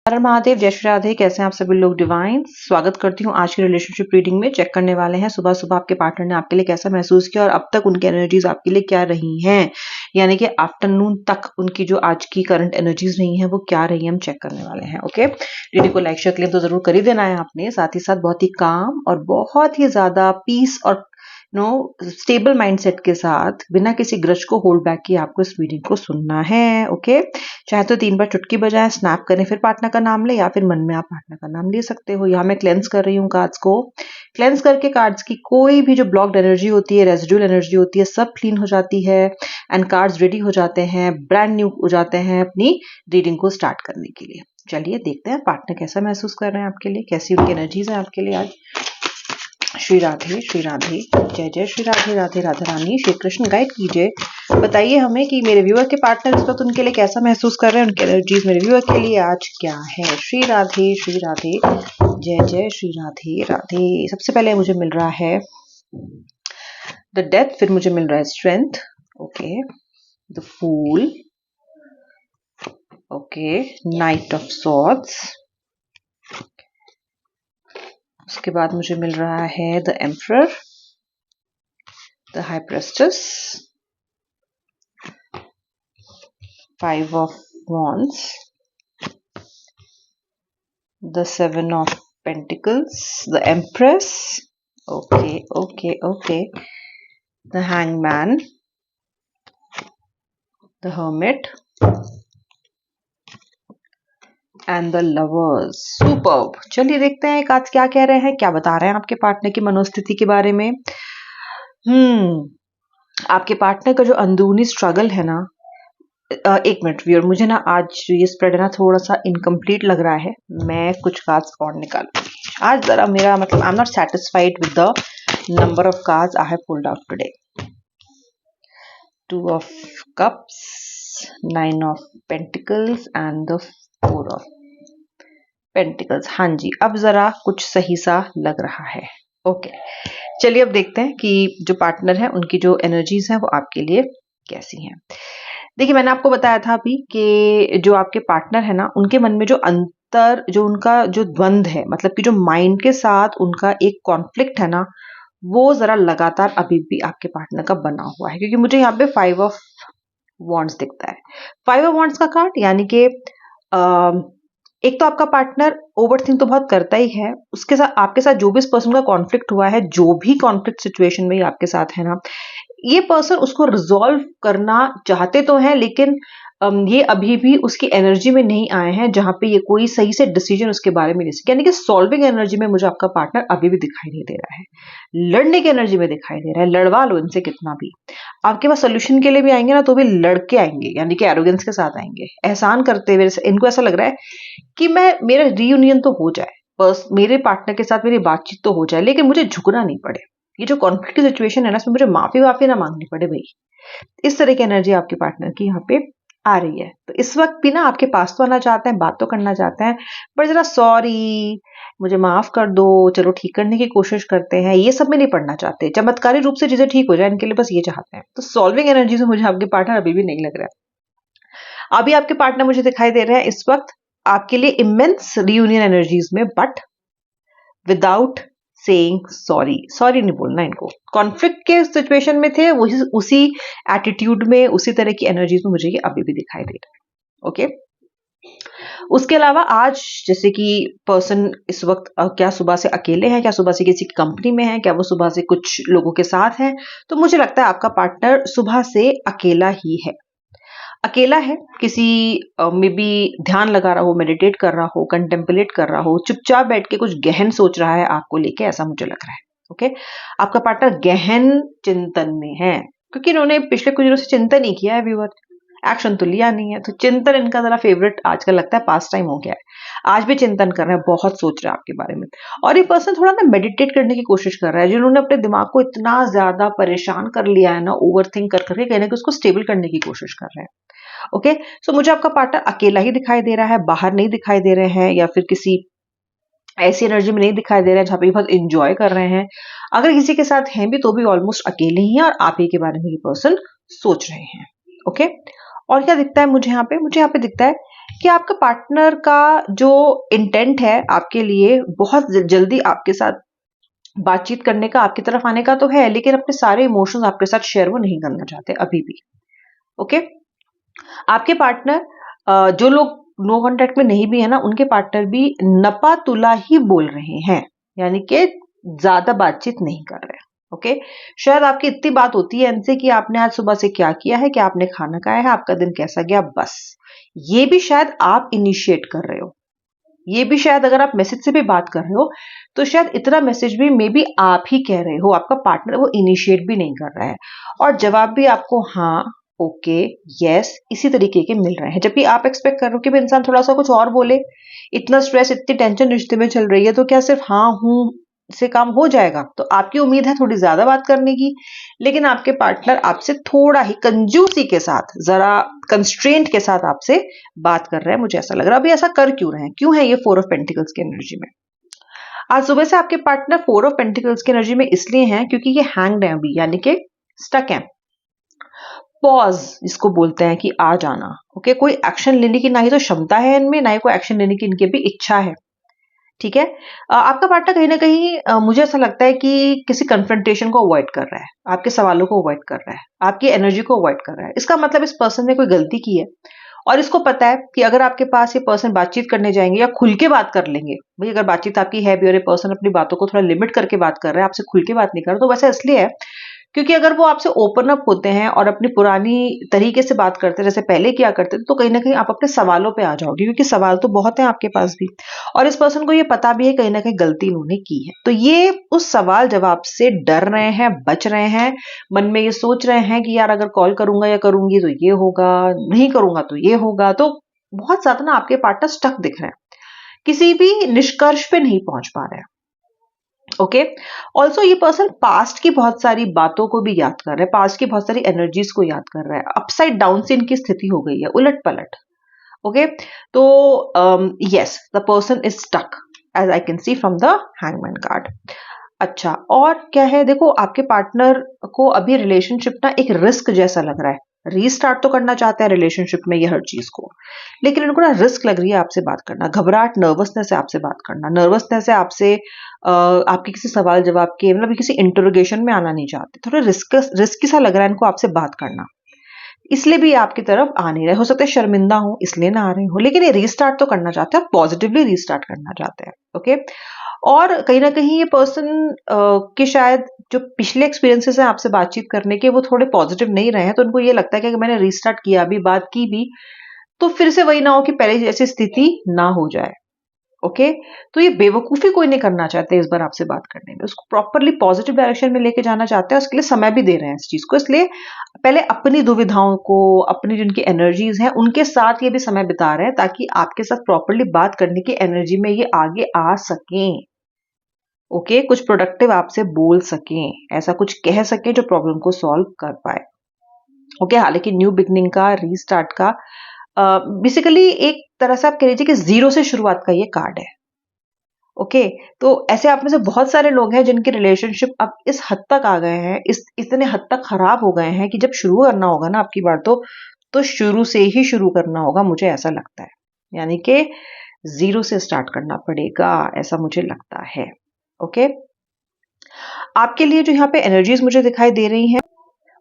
हर महादेव, जय श्री राधे। कैसे हैं आप सभी लोग डिवाइन। स्वागत करती हूँ आज की रिलेशनशिप रीडिंग में। चेक करने वाले हैं सुबह सुबह आपके पार्टनर ने आपके लिए कैसा महसूस किया और अब तक उनकी एनर्जीज आपके लिए क्या रही हैं, यानी कि आफ्टरनून तक उनकी जो आज की करंट एनर्जीज रही हैं वो क्या रही है, हम चेक करने वाले हैं। ओके, वीडियो को लाइक शेयर क्लेम तो जरूर कर ही देना है आपने। साथ ही साथ बहुत ही काम और बहुत ही ज्यादा पीस और स्टेबल माइंडसेट के साथ बिना किसी ग्रज को होल्ड बैक किए आपको इस रीडिंग को सुनना है। ओके, चाहे तो 3 बार चुटकी बजाएं, स्नैप करें, फिर पार्टनर का नाम ले, या फिर मन में आप पार्टनर का नाम ले सकते हो। यहाँ मैं क्लेंस कर रही हूँ कार्ड्स को। क्लेंस करके कार्ड्स की कोई भी जो ब्लॉक्ड एनर्जी होती है, रेजिडुअल एनर्जी होती है, सब क्लीन हो जाती है एंड कार्ड्स रेडी हो जाते हैं, ब्रांड न्यू हो जाते हैं अपनी रीडिंग को स्टार्ट करने के लिए। चलिए देखते हैं पार्टनर कैसा महसूस कर रहे हैं आपके लिए, कैसी उनकी एनर्जीज है आपके लिए आज। श्री राधे जय जय श्री राधे राधे राधा रानी। श्री कृष्ण गाइड कीजिए, बताइए हमें कि मेरे व्यूअर के पार्टनर इस वक्त उनके लिए कैसा महसूस कर रहे हैं, उनकी एनर्जीज मेरे व्यूअर के लिए आज क्या है। श्री राधे जय जय श्री राधे राधे। सबसे पहले मुझे मिल रहा है द डेथ, फिर मुझे मिल रहा है strength, okay, the fool, okay, knight of swords, उसके बाद मुझे मिल रहा है the emperor, the high priestess, 5 of wands, the 7 of pentacles, the empress, okay, the hangman, the hermit and the lovers. Superb. चलिए देखते हैं आज क्या कह रहे हैं, क्या बता रहे हैं आपके पार्टनर की मनोस्थिति के बारे में। आपके पार्टनर का जो अंदरूनी स्ट्रगल है ना, एक मिनट व्यूअर, मुझे ना आज ये स्प्रेड है ना थोड़ा सा इनकम्प्लीट लग रहा है, मैं कुछ कार्ड्स और निकालूंगी आज। जरा मेरा मतलब I am not satisfied with the number of cards I have pulled out today. 2 of cups, 9 of pentacles and the 4 of pentacles। हाँ जी, अब जरा कुछ सही सा लग रहा है। ओके, चलिए अब देखते हैं कि जो पार्टनर है उनकी जो एनर्जीज हैं वो आपके लिए कैसी हैं। देखिए, मैंने आपको बताया था अभी कि जो आपके पार्टनर है ना, उनके मन में जो अंतर, जो उनका जो द्वंद है, मतलब कि जो माइंड के साथ उनका एक कॉन्फ्लिक्ट है ना, वो जरा लगातार अभी भी आपके पार्टनर का बना हुआ है। क्योंकि मुझे यहाँ पे 5 of wands दिखता है। 5 of wands का कार्ड, यानी कि एक तो आपका पार्टनर ओवरथिंक तो बहुत करता ही है, उसके साथ आपके साथ जो भी इस पर्सन का कॉन्फ्लिक्ट हुआ है, जो भी कॉन्फ्लिक्ट सिचुएशन में आपके साथ है ना, ये पर्सन उसको रिजॉल्व करना चाहते तो हैं, लेकिन ये अभी भी उसकी एनर्जी में नहीं आए हैं जहां पे ये कोई सही से डिसीजन उसके बारे में ले सके। यानी कि सॉल्विंग एनर्जी में मुझे आपका पार्टनर अभी भी दिखाई नहीं दे रहा है, लड़ने की एनर्जी में दिखाई दे रहा है। लड़वा लो इनसे कितना भी, आपके पास सोल्यूशन के लिए भी आएंगे ना तो भी लड़के आएंगे, यानी कि एरोगेंस के साथ आएंगे, एहसान करते हुए। इनको ऐसा लग रहा है कि मेरा रीयूनियन तो हो जाए, बस मेरे पार्टनर के साथ मेरी बातचीत तो हो जाए, लेकिन मुझे झुकना नहीं पड़े। ये जो कॉन्फ्लिक्ट की सिचुएशन है ना, इसमें मुझे माफी ना मांगनी पड़े भाई। इस तरह की एनर्जी आपके पार्टनर की यहाँ पे आ रही है। तो इस वक्त भी ना आपके पास तो आना चाहते हैं, बात तो करना चाहते हैं, पर जरा सॉरी, मुझे माफ कर दो, चलो ठीक करने की कोशिश करते हैं, ये सब में नहीं पढ़ना चाहते। चमत्कारी रूप से चीजें ठीक हो जाए, इनके लिए बस ये चाहते हैं। तो सॉल्विंग एनर्जी से मुझे आपके पार्टनर अभी भी नहीं लग रहा है। अभी आपके पार्टनर मुझे दिखाई दे रहे हैं इस वक्त आपके लिए इमेंस रियूनियन एनर्जीज में, बट विदाउट सेइंग सॉरी नहीं बोलना इनको। कॉन्फ्लिक्ट के सिचुएशन में थे, वही उसी एटीट्यूड में, उसी तरह की एनर्जीज में मुझे ये अभी भी दिखाई दे रहा है। ओके, उसके अलावा आज जैसे कि पर्सन इस वक्त क्या सुबह से अकेले हैं, क्या सुबह से किसी की कंपनी में है, क्या वो सुबह से कुछ लोगों के साथ है, तो मुझे लगता है आपका पार्टनर सुबह से अकेला ही है। अकेला है, किसी में भी ध्यान लगा रहा हो, मेडिटेट कर रहा हो, कंटेम्पलेट कर रहा हो, चुपचाप बैठ के कुछ गहन सोच रहा है आपको लेके, ऐसा मुझे लग रहा है। ओके, आपका पार्टनर गहन चिंतन में है, क्योंकि इन्होंने पिछले कुछ दिनों से चिंतन ही किया है व्यूअर, एक्शन तो लिया नहीं है। तो चिंतन इनका जरा फेवरेट आजकल लगता है, पास टाइम हो गया है। आज भी चिंतन कर रहे हैं, बहुत सोच रहे हैं आपके बारे में। और ये पर्सन थोड़ा ना मेडिटेट करने की कोशिश कर रहा है, जिन्होंने अपने दिमाग को इतना ज्यादा परेशान कर लिया है ना, ओवरथिंक कर करके, कहने कि उसको स्टेबल करने की कोशिश कर रहे हैं। ओके, सो मुझे आपका पार्टनर अकेला ही दिखाई दे रहा है, बाहर नहीं दिखाई दे रहे हैं, या फिर किसी ऐसी एनर्जी में नहीं दिखाई दे रहा है जहां पे बहुत एंजॉय कर रहे हैं। अगर किसी के साथ हैं भी तो भी ऑलमोस्ट अकेले ही हैं और आप ही के बारे में ये पर्सन सोच रहे हैं। ओके, और क्या दिखता है मुझे यहाँ पे दिखता है कि आपका पार्टनर का जो इंटेंट है आपके लिए बहुत जल्दी आपके साथ बातचीत करने का, आपकी तरफ आने का तो है, लेकिन अपने सारे इमोशंस आपके साथ शेयर वो नहीं करना चाहते अभी भी। ओके, आपके पार्टनर जो लोग नो कांटेक्ट में नहीं भी है ना, उनके पार्टनर भी नपा तुला ही बोल रहे हैं, यानी कि ज्यादा बातचीत नहीं कर रहे। ओके, शायद आपकी इतनी बात होती है इनसे कि आपने आज सुबह से क्या किया है, क्या आपने खाना खाया है, आपका दिन कैसा गया, बस ये भी शायद आप इनिशिएट कर रहे हो। ये भी शायद अगर आप मैसेज से भी बात कर रहे हो तो शायद इतना मैसेज भी मे बी आप ही कह रहे हो, आपका पार्टनर वो इनिशिएट भी नहीं कर रहा है, और जवाब भी आपको हाँ, ओके, यस इसी तरीके के मिल रहे हैं, जबकि आप एक्सपेक्ट कर रहे हो कि इंसान थोड़ा सा कुछ और बोले। इतना स्ट्रेस, इतनी टेंशन रिश्ते में चल रही है, तो क्या सिर्फ हाँ हूं से काम हो जाएगा? तो आपकी उम्मीद है थोड़ी ज्यादा बात करने की, लेकिन आपके पार्टनर आपसे थोड़ा ही कंजूसी के साथ, जरा कंस्ट्रेंट के साथ आपसे बात कर रहे हैं। मुझे ऐसा लग रहा है अभी ऐसा कर क्यों है ये 4 ऑफ पेंटिकल्स की एनर्जी में। आज सुबह से आपके पार्टनर 4 ऑफ पेंटिकल्स की एनर्जी में इसलिए हैं क्योंकि ये हैंग्ड है अभी, यानी कि स्टक है। पॉज जिसको बोलते हैं कि आ जाना। ओके, कोई एक्शन लेने की ना ही तो क्षमता है इनमें, ना ही कोई एक्शन लेने की इनकी भी इच्छा है। ठीक है, आपका पार्टनर कहीं ना कहीं मुझे ऐसा लगता है कि किसी कन्फ्रंटेशन को अवॉइड कर रहा है, आपके सवालों को अवॉइड कर रहा है, आपकी एनर्जी को अवॉइड कर रहा है। इसका मतलब इस पर्सन ने कोई गलती की है, और इसको पता है कि अगर आपके पास ये पर्सन बातचीत करने जाएंगे या खुल के बात कर लेंगे, भाई अगर बातचीत आपकी है भी और ये पर्सन अपनी बातों को थोड़ा लिमिट करके बात कर रहा है, आपसे खुल के बात नहीं कर रहा, तो वैसा इसलिए है क्योंकि अगर वो आपसे ओपन अप होते हैं और अपनी पुरानी तरीके से बात करते हैं जैसे पहले किया करते थे, तो कहीं ना कहीं आप अपने सवालों पे आ जाओगे, क्योंकि सवाल तो बहुत है आपके पास भी, और इस पर्सन को ये पता भी है कहीं ना कहीं गलती इन्होंने की है, तो ये उस सवाल जवाब से डर रहे हैं, बच रहे हैं। मन में ये सोच रहे हैं कि यार अगर कॉल करूंगा या करूंगी तो ये होगा, नहीं करूंगा तो ये होगा। तो बहुत ज्यादा ना आपके पार्टनर स्टक दिख रहे हैं, किसी भी निष्कर्ष पे नहीं पहुंच पा रहे हैं। ओके, ऑल्सो ये पर्सन पास्ट की बहुत सारी बातों को भी याद कर रहा है, पास्ट की बहुत सारी एनर्जीज को याद कर रहा है, अपसाइड डाउन से इनकी स्थिति हो गई है, उलट पलट। ओके, तो yes the person is stuck as I can see from the hangman card. अच्छा, और क्या है, देखो आपके पार्टनर को अभी रिलेशनशिप ना एक रिस्क जैसा लग रहा है। रीस्टार्ट तो करना चाहते हैं रिलेशनशिप में ये हर चीज को, लेकिन इनको ना रिस्क लग रही है आपसे बात करना, घबराहट, नर्वसनेस है आपसे बात करना, नर्वसनेस है आपसे आपके किसी सवाल जवाब के, मतलब किसी इंटरोगेशन में आना नहीं चाहते, थोड़ा रिस्की सा लग रहा है इनको आपसे बात करना, इसलिए भी आपकी तरफ आ नहीं रहे। हो सकता है शर्मिंदा हो इसलिए ना आ रहे हो, लेकिन ये रीस्टार्ट तो करना चाहते हैं, पॉजिटिवली रीस्टार्ट करना चाहते हैं। ओके, और कहीं ना कहीं ये पर्सन के शायद जो पिछले एक्सपीरियंसेस हैं आपसे बातचीत करने के, वो थोड़े पॉजिटिव नहीं रहे हैं, तो उनको ये लगता है कि अगर मैंने रीस्टार्ट किया भी, बात की भी, तो फिर से वही ना हो कि पहले जैसी स्थिति ना हो जाए। ओके, तो ये बेवकूफी कोई नहीं करना चाहते इस बार आपसे बात करने में, उसको प्रॉपरली पॉजिटिव डायरेक्शन में लेके जाना चाहते हैं, उसके लिए समय भी दे रहे हैं इस चीज को। इसलिए पहले अपनी दुविधाओं को, अपनी जिनकी एनर्जीज हैं उनके साथ ये भी समय बिता रहे हैं, ताकि आपके साथ प्रॉपरली बात करने की एनर्जी में ये आगे आ सकें। ओके, कुछ प्रोडक्टिव आपसे बोल सकें, ऐसा कुछ कह सकें जो प्रॉब्लम को सॉल्व कर पाए। ओके, हालांकि न्यू बिगनिंग का, रीस्टार्ट का, बेसिकली एक तरह से आप कह लीजिए कि जीरो से शुरुआत का ये कार्ड है। ओके, तो ऐसे आप में से बहुत सारे लोग हैं जिनके रिलेशनशिप अब इस हद तक आ गए हैं, इतने हद तक खराब हो गए हैं कि जब शुरू करना होगा ना आपकी बार, तो शुरू से ही शुरू करना होगा, मुझे ऐसा लगता है, यानी कि जीरो से स्टार्ट करना पड़ेगा, ऐसा मुझे लगता है। ओके, आपके लिए जो यहाँ पे एनर्जीज मुझे दिखाई दे रही हैं,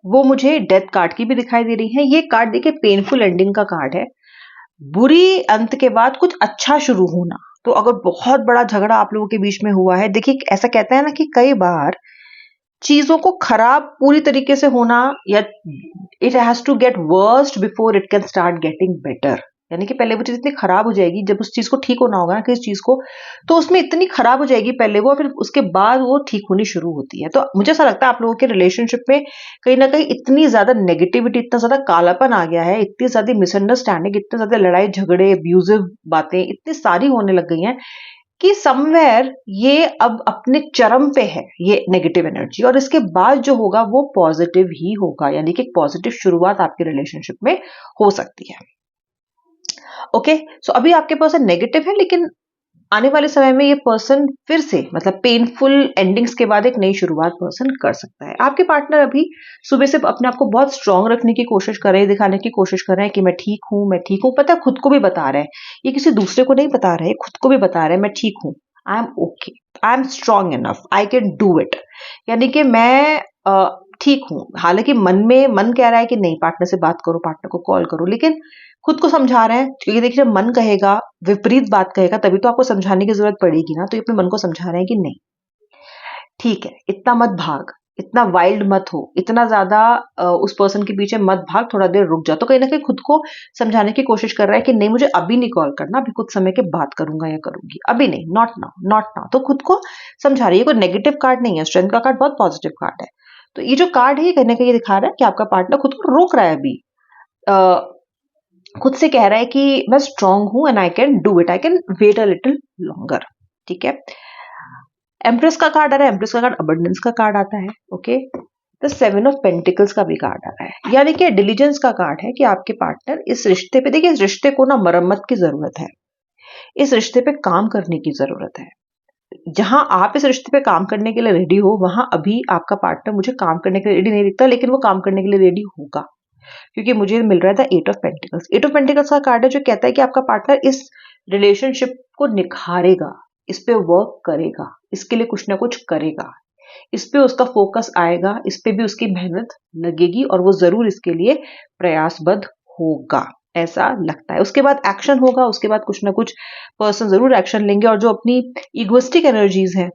वो मुझे डेथ कार्ड की भी दिखाई दे रही है। ये कार्ड देखिए पेनफुल एंडिंग का कार्ड है, बुरी अंत के बाद कुछ अच्छा शुरू होना। तो अगर बहुत बड़ा झगड़ा आप लोगों के बीच में हुआ है, देखिए ऐसा कहते हैं ना कि कई बार चीजों को खराब पूरी तरीके से होना, या it has to get worst before it can start getting better, यानी कि पहले वो चीज इतनी खराब हो जाएगी, जब उस चीज को ठीक होना होगा ना किसी चीज को, तो उसमें इतनी खराब हो जाएगी पहले वो, फिर उसके बाद वो ठीक होनी शुरू होती है। तो मुझे ऐसा लगता है आप लोगों के रिलेशनशिप में कहीं ना कहीं इतनी ज्यादा नेगेटिविटी, इतना ज्यादा कालापन आ गया है, इतनी ज्यादा मिसअंडरस्टैंडिंग, इतने ज्यादा लड़ाई झगड़े, अब्यूजिव बातें इतनी सारी होने लग गई हैं कि समवेयर ये अब अपने चरम पे है, ये नेगेटिव एनर्जी, और इसके बाद जो होगा वो पॉजिटिव ही होगा, यानी कि एक पॉजिटिव शुरुआत आपके रिलेशनशिप में हो सकती है। ओके, सो अभी आपके पास नेगेटिव है, लेकिन आने वाले समय में ये पर्सन फिर से मतलब पेनफुल एंडिंग्स के बाद एक नई शुरुआत पर्सन कर सकता है। आपके पार्टनर अभी सुबह से अपने आप को बहुत स्ट्रांग रखने की कोशिश कर रहे हैं, दिखाने की कोशिश कर रहे हैं कि मैं ठीक हूँ, मैं ठीक हूँ। पता है, खुद को भी बता रहे हैं, ये किसी दूसरे को नहीं बता रहे, खुद को भी बता रहे हैं मैं ठीक हूँ, I am okay, I am strong enough, I can do it. यानी कि मैं ठीक हूँ। हालांकि मन कह रहा है कि नहीं, पार्टनर से बात करो, पार्टनर को कॉल करो, लेकिन खुद को समझा रहे हैं, क्योंकि देखिए मन कहेगा, विपरीत बात कहेगा, तभी तो आपको समझाने की जरूरत पड़ेगी ना। तो ये अपने मन को समझा रहे हैं कि नहीं ठीक है, इतना मत भाग, इतना वाइल्ड मत हो, इतना ज्यादा उस पर्सन के पीछे मत भाग, थोड़ा देर रुक जा। तो कहीं ना कहीं खुद को समझाने की कोशिश कर रहा है कि नहीं, मुझे अभी नहीं कॉल करना, अभी कुछ समय के बाद करूंगा या करूंगी, अभी नहीं, नॉट नाउ, नॉट नाउ। तो खुद को समझा रही है। कोई नेगेटिव कार्ड नहीं है, स्ट्रेंथ का कार्ड बहुत पॉजिटिव कार्ड है। तो ये जो कार्ड है, ये कहीं ना कहीं दिखा रहा है कि आपका पार्टनर खुद को रोक रहा है अभी, खुद से कह रहा है कि मैं स्ट्रांग हूं and I can do it, I can wait a little longer. ठीक है, एम्प्रेस का कार्ड आ रहा है, एम्प्रेस का कार्ड अबंडेंस का कार्ड आता है। ओके, द 7 ऑफ पेंटिकल्स का भी कार्ड आ रहा है, यानी कि डिलीजेंस का कार्ड है कि आपके पार्टनर इस रिश्ते पे, देखिए इस रिश्ते को ना मरम्मत की जरूरत है, इस रिश्ते पे काम करने की जरूरत है। जहां आप इस रिश्ते पे काम करने के लिए रेडी हो, वहां अभी आपका पार्टनर मुझे काम करने के लिए रेडी नहीं दिखता, लेकिन वो काम करने के लिए रेडी होगा, क्योंकि मुझे मिल रहा था 8 ऑफ पेंटिकल्स। 8 ऑफ पेंटिकल्स का कार्ड है जो कहता है कि आपका पार्टनर इस रिलेशनशिप को निखारेगा, इस पे वर्क करेगा, इसके लिए कुछ ना कुछ करेगा, इस पे उसका फोकस आएगा, इस पे भी उसकी मेहनत लगेगी और वो जरूर इसके लिए प्रयासबद्ध होगा, ऐसा लगता है। उसके बाद एक्शन होगा, उसके बाद कुछ ना कुछ पर्सन जरूर एक्शन लेंगे। और जो अपनी इगोइस्टिक एनर्जीज हैं,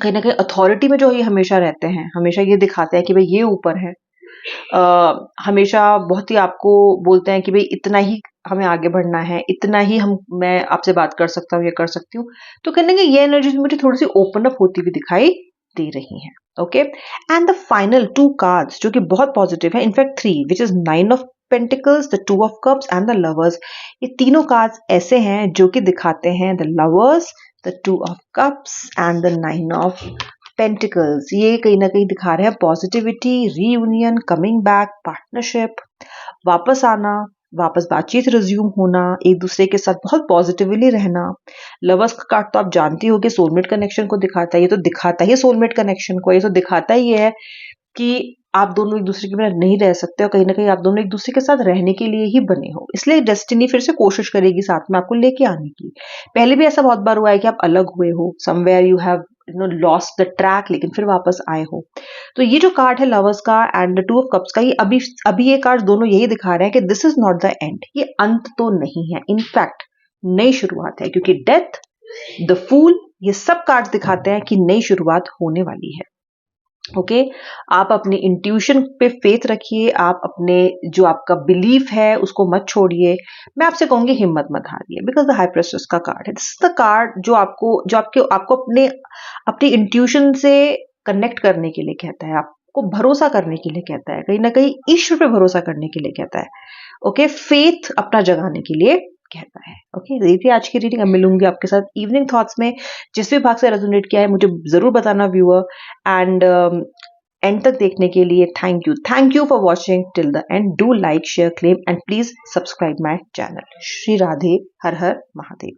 कहीं ना कहीं अथॉरिटी में जो ये हमेशा रहते हैं, हमेशा ये दिखाते हैं कि भाई ये ऊपर है, हमेशा बहुत ही आपको बोलते हैं कि भाई इतना ही हमें आगे बढ़ना है, इतना ही मैं आपसे बात कर सकता हूँ या कर सकती हूँ। तो कहने के ये एनर्जीज मुझे थोड़ी सी ओपन अप होती हुई दिखाई दे रही हैं। Okay, and the final 2 cards जो कि बहुत पॉजिटिव है, in fact 3, which is 9 of pentacles, the 2 of cups and the lovers. ये तीनों कार्ड्स ऐसे हैं जो कि दिखाते हैं the lovers, the 2 of cups and the 9 of pentacles. ये कहीं ना कहीं दिखा रहे हैं positivity, reunion, coming back, partnership, वापस आना, वापस बातचीत रिज्यूम होना, एक दूसरे के साथ बहुत पॉजिटिवली रहना। लवर्स का कार्ड तो आप जानती हो कि सोलमेट कनेक्शन को दिखाता है, ये तो दिखाता ही सोलमेट कनेक्शन को, ये तो दिखाता ही है कि आप दोनों एक दूसरे के बिना नहीं रह सकते, और कहीं ना कहीं आप दोनों एक दूसरे के साथ रहने के लिए ही बने हो। इसलिए डेस्टिनी फिर से कोशिश करेगी साथ में आपको लेके आने की। पहले भी ऐसा बहुत बार हुआ है कि आप अलग हुए हो, somewhere you have lost the track, लेकिन फिर वापस आए हो। तो ये जो कार्ड है लवर्स का एंड 2 ऑफ कप्स का, ये अभी ये कार्ड दोनों यही दिखा रहे हैं कि this is not the end, ये अंत तो नहीं है, इनफैक्ट नई शुरुआत है, क्योंकि डेथ, द फूल, ये सब कार्ड दिखाते हैं कि नई शुरुआत होने वाली है। ओके, आप अपनी इंट्यूशन पे फेथ रखिए, आप अपने जो आपका बिलीफ है उसको मत छोड़िए। मैं आपसे कहूंगी हिम्मत मत हारिए, बिकॉज द हाई प्रेस्टेस का कार्ड है, दिस इज द कार्ड जो आपको अपनी इंट्यूशन से कनेक्ट करने के लिए कहता है, आपको भरोसा करने के लिए कहता है, कहीं ना कहीं ईश्वर पे भरोसा करने के लिए कहता है। ओके, फेथ अपना जगाने के लिए कहता है। ओके, ये थी आज की रीडिंग। अब मिलूंगी आपके साथ इवनिंग थॉट्स में। जिस भी भाग से रेजोनेट किया है मुझे जरूर बताना व्यूअर, एंड एंड तक देखने के लिए thank you for watching till the end. Do like, share, claim and please subscribe my channel. Shri Radhe, her her Mahadev.